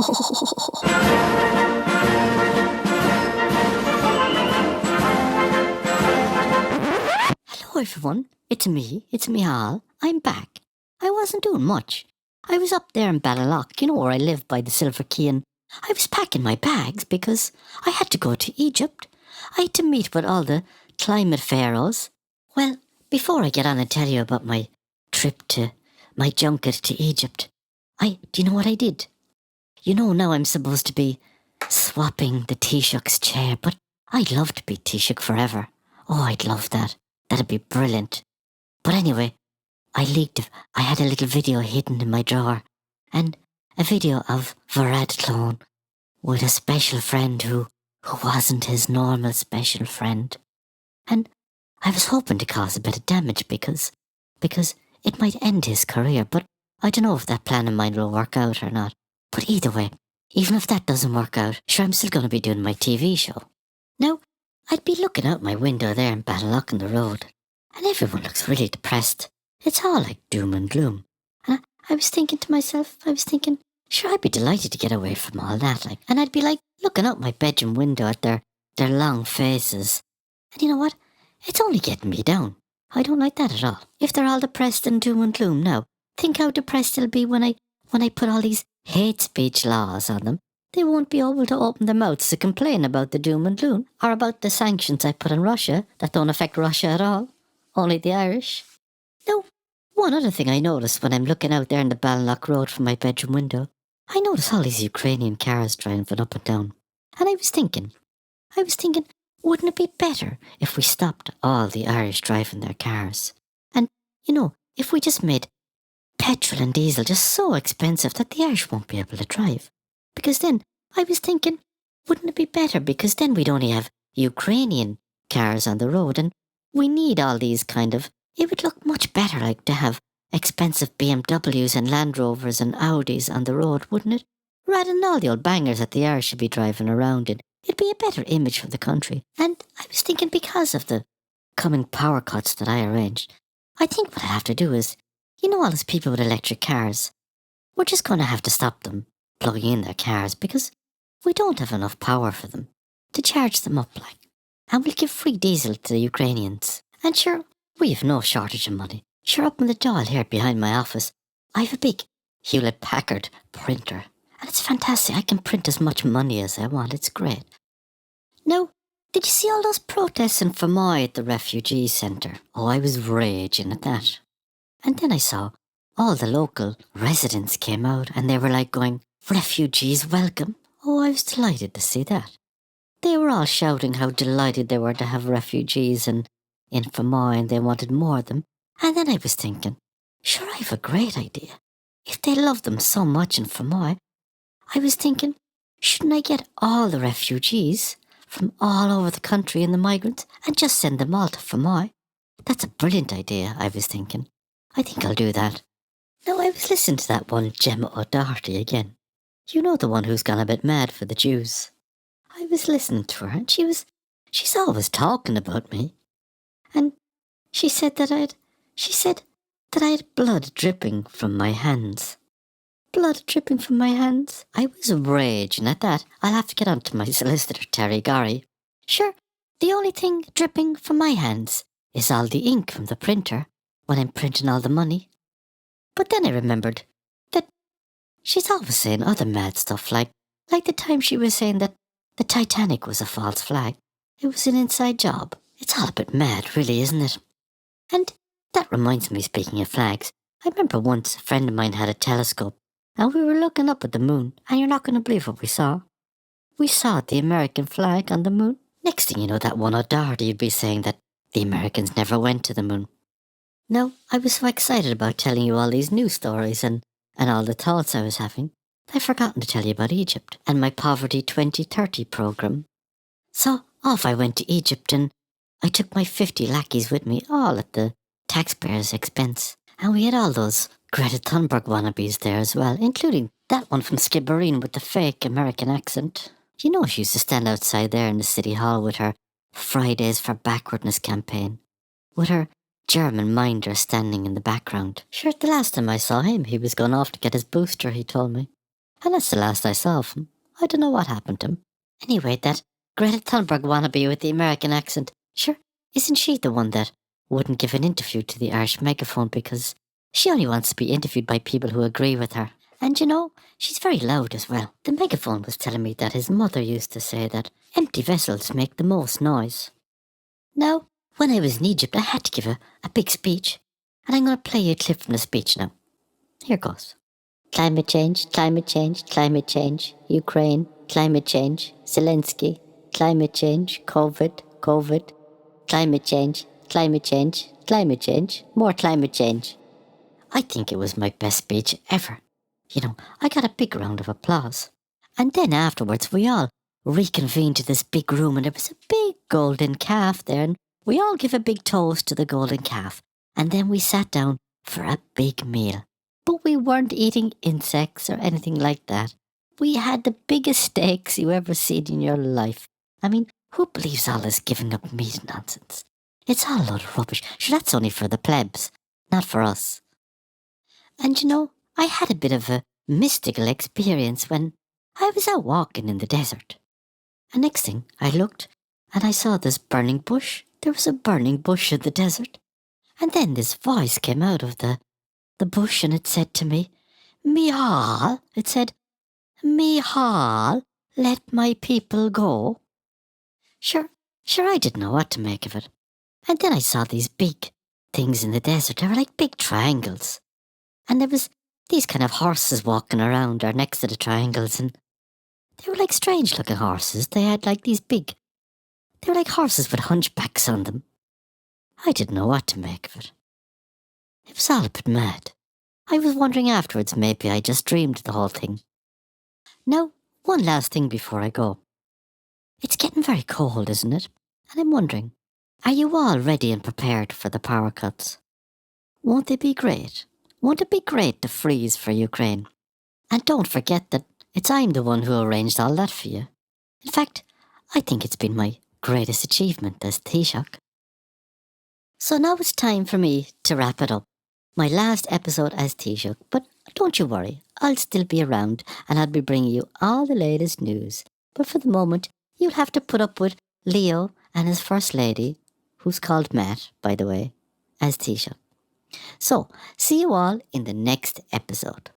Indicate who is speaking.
Speaker 1: Hello everyone, it's Mee-Hall. I'm back. I wasn't doing much. I was up there in Balaloch, where I live by the Silver Key, and I was packing my bags because I had to go to Egypt. I had to meet with all the climate pharaohs. Well, before I get on and tell you about my trip to my junket to Egypt, do you know what I did? Now I'm supposed to be swapping the Taoiseach's chair, but I'd love to be Taoiseach forever. Oh, I'd love that. That'd be brilliant. But anyway, I had a little video hidden in my drawer, and a video of Varad Clone with a special friend who wasn't his normal special friend. And I was hoping to cause a bit of damage because it might end his career, but I don't know if that plan of mine will work out or not. But either way, even if that doesn't work out, sure, I'm still going to be doing my TV show. Now, I'd be looking out my window there in Balaloch on the road, and everyone looks really depressed. It's all like doom and gloom. And I was thinking to myself, sure, I'd be delighted to get away from all that. And I'd be looking out my bedroom window at their long faces. And you know what? It's only getting me down. I don't like that at all. If they're all depressed and doom and gloom now, think how depressed they'll be when I put all these hate speech laws on them. They won't be able to open their mouths to complain about the doom and gloom or about the sanctions I put on Russia that don't affect Russia at all, only the Irish. Now, one other thing I noticed when I'm looking out there in the Balloch Road from my bedroom window, I noticed all these Ukrainian cars driving up and down. And I was thinking, wouldn't it be better if we stopped all the Irish driving their cars? And, if we just made petrol and diesel just so expensive that the Irish won't be able to drive. Because then, I was thinking, wouldn't it be better? Because then we'd only have Ukrainian cars on the road, and we need all these it would look much better to have expensive BMWs and Land Rovers and Audis on the road, wouldn't it? Rather than all the old bangers that the Irish should be driving around in. It'd be a better image for the country. And I was thinking, because of the coming power cuts that I arranged, I think what I have to do is, all those people with electric cars, we're just going to have to stop them plugging in their cars because we don't have enough power for them to charge them up and we'll give free diesel to the Ukrainians. And sure, we have no shortage of money. Sure, up in the Dáil here behind my office, I have a big Hewlett-Packard printer, and it's fantastic. I can print as much money as I want. It's great. Now, did you see all those protests in Fermoy at the refugee centre? Oh, I was raging at that. And then I saw all the local residents came out and they were going, "Refugees welcome." Oh, I was delighted to see that. They were all shouting how delighted they were to have refugees in Fermoy and they wanted more of them. And then I was thinking, sure, I have a great idea. If they love them so much in Fermoy, I was thinking, shouldn't I get all the refugees from all over the country and the migrants and just send them all to Fermoy? That's a brilliant idea, I was thinking. I think I'll do that. Now, I was listening to that one Gemma O'Doherty again. The one who's gone a bit mad for the Jews. I was listening to her and she's always talking about me. And she said that I had blood dripping from my hands. Blood dripping from my hands? I was raging at that. I'll have to get on to my solicitor, Terry Gorry. Sure, the only thing dripping from my hands is all the ink from the printer when I'm printing all the money. But then I remembered that she's always saying other mad stuff like the time she was saying that the Titanic was a false flag. It was an inside job. It's all a bit mad, really, isn't it? And that reminds me, speaking of flags, I remember once a friend of mine had a telescope and we were looking up at the moon, and you're not going to believe what we saw. We saw the American flag on the moon. Next thing you know, that one O'Doherty would be saying that the Americans never went to the moon. Now, I was so excited about telling you all these news stories and all the thoughts I was having, I've forgotten to tell you about Egypt and my Poverty 2030 programme. So off I went to Egypt and I took my 50 lackeys with me, all at the taxpayers' expense. And we had all those Greta Thunberg wannabes there as well, including that one from Skibbereen with the fake American accent. She used to stand outside there in the City Hall with her Fridays for Backwardness campaign, with her German minder standing in the background. Sure, the last time I saw him, he was going off to get his booster, he told me. And that's the last I saw of him. I don't know what happened to him. Anyway, that Greta Thunberg wannabe with the American accent, sure, isn't she the one that wouldn't give an interview to the Irish megaphone because she only wants to be interviewed by people who agree with her? And you know, she's very loud as well. The megaphone was telling me that his mother used to say that empty vessels make the most noise. Now, when I was in Egypt, I had to give a big speech, and I'm going to play you a clip from the speech now. Here goes. Climate change, climate change, climate change, Ukraine, climate change, Zelensky, climate change, COVID, COVID, climate change, climate change, climate change, more climate change. I think it was my best speech ever. You know, I got a big round of applause. And then afterwards we all reconvened to this big room and there was a big golden calf there and we all give a big toast to the golden calf. And then we sat down for a big meal. But we weren't eating insects or anything like that. We had the biggest steaks you ever seen in your life. I mean, who believes all this giving up meat nonsense? It's all a load of rubbish. Sure, that's only for the plebs, not for us. And you know, I had a bit of a mystical experience when I was out walking in the desert. And next thing, I looked and I saw this burning bush. There was a burning bush in the desert. And then this voice came out of the bush and it said to me, Mee-Hall, it said, Mee-Hall, let my people go. Sure, I didn't know what to make of it. And then I saw these big things in the desert. They were like big triangles. And there was these kind of horses walking around or next to the triangles and they were like strange looking horses. They had like these big, they were like horses with hunchbacks on them. I didn't know what to make of it. It was all a bit mad. I was wondering afterwards maybe I just dreamed the whole thing. Now, one last thing before I go. It's getting very cold, isn't it? And I'm wondering, are you all ready and prepared for the power cuts? Won't they be great? Won't it be great to freeze for Ukraine? And don't forget that I'm the one who arranged all that for you. In fact, I think it's been my greatest achievement as Taoiseach. So now it's time for me to wrap it up. My last episode as Taoiseach, but don't you worry, I'll still be around and I'll be bringing you all the latest news. But for the moment, you'll have to put up with Leo and his First Lady, who's called Matt, by the way, as Taoiseach. So, see you all in the next episode.